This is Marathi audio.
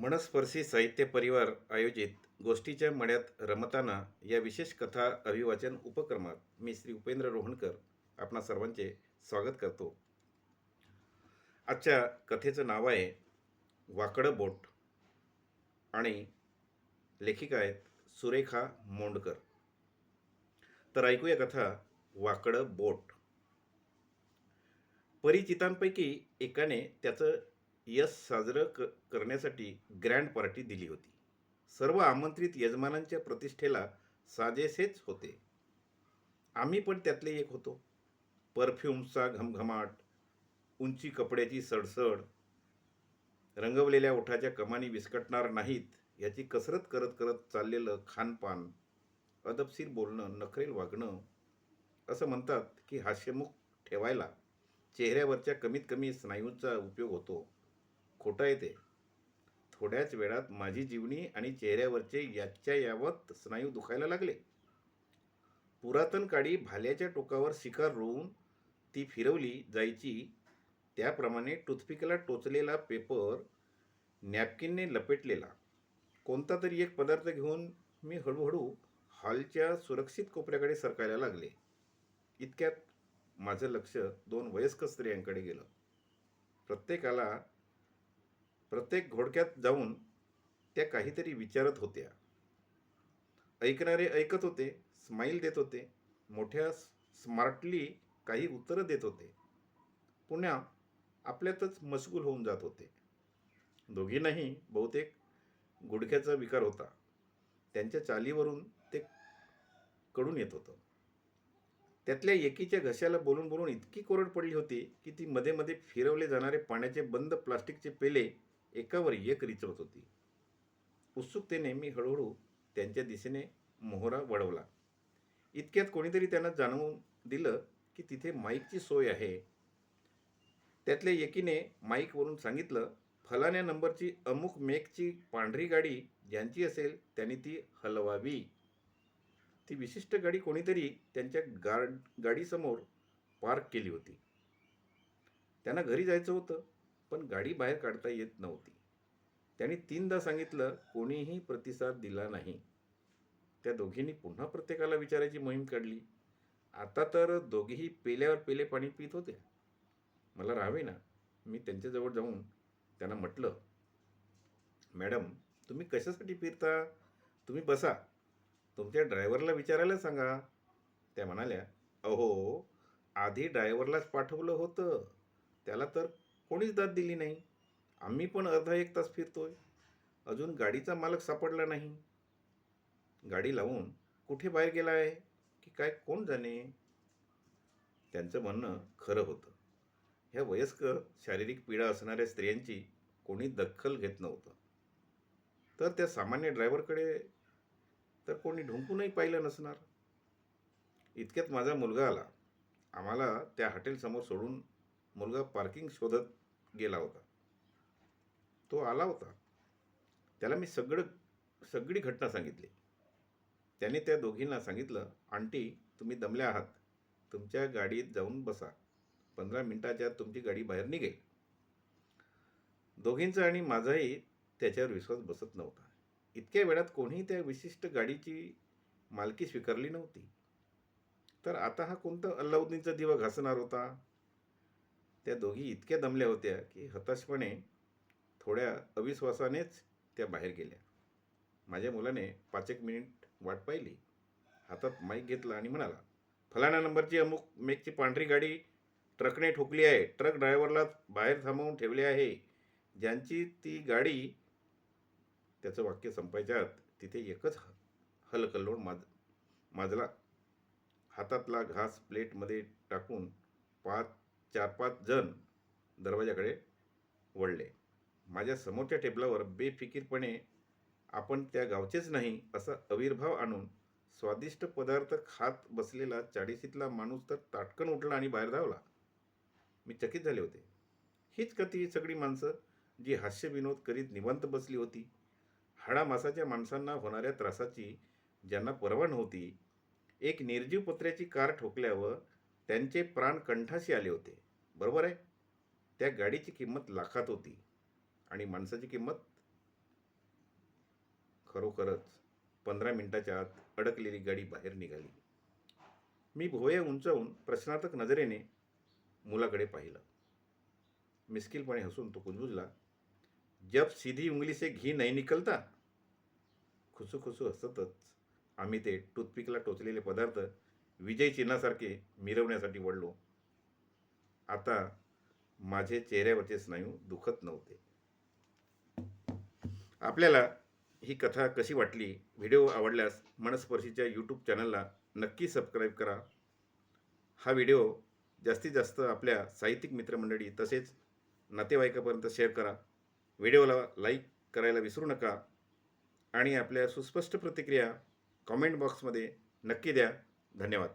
मनस्पर्शी साहित्य परिवार आयोजित गोष्टीच्या मळ्यात रमताना या विशेष कथा अभिवाचन उपक्रमात मी श्री उपेंद्र रोहणकर आपणा सर्वांचे स्वागत करतो. आजच्या कथेचं नाव आहे वाकडं बोट आणि लेखिका आहेत सुरेखा मोंडकर. तर ऐकूया कथा वाकडं बोट. परिचितांपैकी एकाने त्याचं यश साजरं करण्यासाठी ग्रँड पार्टी दिली होती. सर्व आमंत्रित यजमानांच्या प्रतिष्ठेला साजेसेच होते. आम्ही पण त्यातले एक होतो. परफ्यूम्सचा घमघमाट, उंची कपड्याची सडसड, रंगवलेल्या ओठाच्या कमानी विस्कटणार नाहीत याची कसरत करत करत चाललेलं खानपान, अदबशीर बोलणं, नखरेल वागणं. असं म्हणतात की हास्यमुख ठेवायला चेहऱ्यावरच्या कमीत कमी स्नायूंचा उपयोग होतो. खोटं आहे ते. थोड्याच वेळात माझी जीवनी आणि चेहऱ्यावरचे याच्या यावत स्नायू दुखायला लागले. पुरातन काळी भाल्याच्या टोकावर शिकार रोवून ती फिरवली जायची त्याप्रमाणे टूथपिकला टोचलेला पेपर नॅपकिनने लपेटलेला कोणता तरी एक पदार्थ घेऊन मी हळूहळू हॉलच्या सुरक्षित कोपऱ्याकडे सरकायला लागले. इतक्यात माझं लक्ष दोन वयस्क स्त्रियांकडे गेलं. प्रत्येक घोडक्यात जाऊन त्या काहीतरी विचारत होत्या. ऐकणारे ऐकत होते, स्माईल देत होते, मोठ्या स्मार्टली काही उत्तरं देत होते, पुन्हा आपल्यातच मशगूल होऊन जात होते. दोघींनाही बहुतेक गुडघ्याचा विकार होता. त्यांच्या चालीवरून ते कडून येत होतं. त्यातल्या एकीच्या घशाला बोलून बोलून इतकी कोरड पडली होती की ती मध्ये मध्ये फिरवले जाणारे पाण्याचे बंद प्लास्टिकचे पेले एकावर एक रिचवत होती. उत्सुकतेने मी हळूहळू त्यांच्या दिशेने मोहरा वळवला. इतक्यात कोणीतरी त्यांना जाणवून दिलं की तिथे माईकची सोय आहे. त्यातल्या एकीने माईकवरून सांगितलं, फलाण्या नंबरची अमुक मेकची पांढरी गाडी ज्यांची असेल त्यांनी ती हलवावी. ती विशिष्ट गाडी कोणीतरी त्यांच्या गाडीसमोर पार्क केली होती. त्यांना घरी जायचं होतं, पण गाडी बाहेर काढता येत नव्हती. त्यांनी 3दा सांगितलं, कोणीही प्रतिसाद दिला नाही. त्या दोघींनी पुन्हा प्रत्येकाला विचारायची मोहीम काढली. आता तर दोघेही पेल्यावर पेले पाणी पित होते. मला राहावे ना. मी त्यांच्याजवळ जाऊन त्यांना म्हटलं, मॅडम, तुम्ही कशासाठी फिरता? तुम्ही बसा, तुमच्या ड्रायव्हरला विचारायला सांगा. त्या म्हणाल्या, अहो, आधी ड्रायव्हरलाच पाठवलं होतं, त्याला तर कोणीच दाद दिली नाही. आम्ही पण अर्धा एक तास फिरतोय, अजून गाडीचा मालक सापडला नाही. गाडी लावून कुठे बाहेर गेला आहे की काय कोण जाणे. त्यांचं म्हणणं खरं होतं. ह्या वयस्क शारीरिक पीडा असणाऱ्या स्त्रियांची कोणी दखल घेत नव्हतं. तर त्या सामान्य ड्रायव्हरकडे तर कोणी ढुंकूनही पाहिलं नसणार. इतक्यात माझा मुलगा आला. आम्हाला त्या हॉटेलसमोर सोडून मुलगा पार्किंग शोधत गेला होता. तो आला होता. त्याला मी सगळी घटना सांगितली. त्याने त्या दोघींना सांगितलं, आंटी, तुम्ही दमल्या आहात, तुमच्या गाडीत जाऊन बसा, 15 मिनिटाच्या आत तुमची गाडी बाहेर निघेल. दोघींचा आणि माझाही त्याच्यावर विश्वास बसत नव्हता. इतक्या वेळात कोणीही त्या विशिष्ट गाडीची मालकी स्वीकारली नव्हती. तर आता हा कोणता अल्लाउद्दीनचा दिवा घासणार होता? त्या दोघी इतक्या दमल्या होत्या की हताशपणे थोड्या अविश्वासानेच त्या बाहेर गेल्या. माझ्या मुलाने 5-1 मिनिट वाट पाहिली, हातात माईक घेतला आणि म्हणाला, फलाण्या नंबरची अमुक मेकची पांढरी गाडी ट्रकने ठोकली आहे. ट्रक ड्रायव्हरला बाहेर थांबवून ठेवले आहे. ज्यांची ती गाडी. त्याचं वाक्य संपायच्या आत तिथे एकच हलकल्लोळ माजला. हातातला घास प्लेटमध्ये टाकून 4-5 जण दरवाजाकडे वळले. माझ्या समोरच्या टेबलावर बेफिकीरपणे आपण त्या गावचेच नाही असा आविर्भाव आणून स्वादिष्ट पदार्थ खात बसलेला 40शीतला माणूस तर ताटकन उठला आणि बाहेर धावला. मी चकित झाले होते. हीच का ती सगळी माणसं जी हास्यविनोद करीत निवांत बसली होती? हाडामासाच्या माणसांना होणाऱ्या त्रासाची ज्यांना पर्वा नव्हती. एक निर्जीव पत्र्याची कार ठोकल्यावर त्यांचे प्राण कंठाशी आले होते. बरोबर आहे. त्या गाडीची किंमत लाखात होती आणि माणसाची किंमत खरोखरच 15 मिनिटाच्या आत अडकलेली गाडी बाहेर निघाली. मी भुवया उंचावून प्रश्नार्थक नजरेने मुलाकडे पाहिलं. मिस्किलपणे हसून तो कुजबुजला, जब सीधी उंगली से घी नहीं निकलता. खुसूखुसू हसतच आम्ही ते टूथपिकला टोचलेले पदार्थ विजय चिन्हासारखे मिरवण्यासाठी वळलो. आता माझे चेहऱ्यावरचे स्नायू दुखत नव्हते. आपल्याला ही कथा कशी वाटली? व्हिडिओ आवडल्यास मनस्पर्शीच्या यूट्यूब चॅनलला नक्की सबस्क्राईब करा. हा व्हिडिओ जास्तीत जास्त आपल्या साहित्यिक मित्रमंडळी तसेच नातेवाईकापर्यंत शेअर करा. व्हिडिओला लाईक करायला विसरू नका आणि आपल्या सुस्पष्ट प्रतिक्रिया कॉमेंट बॉक्समध्ये नक्की द्या. धन्यवाद.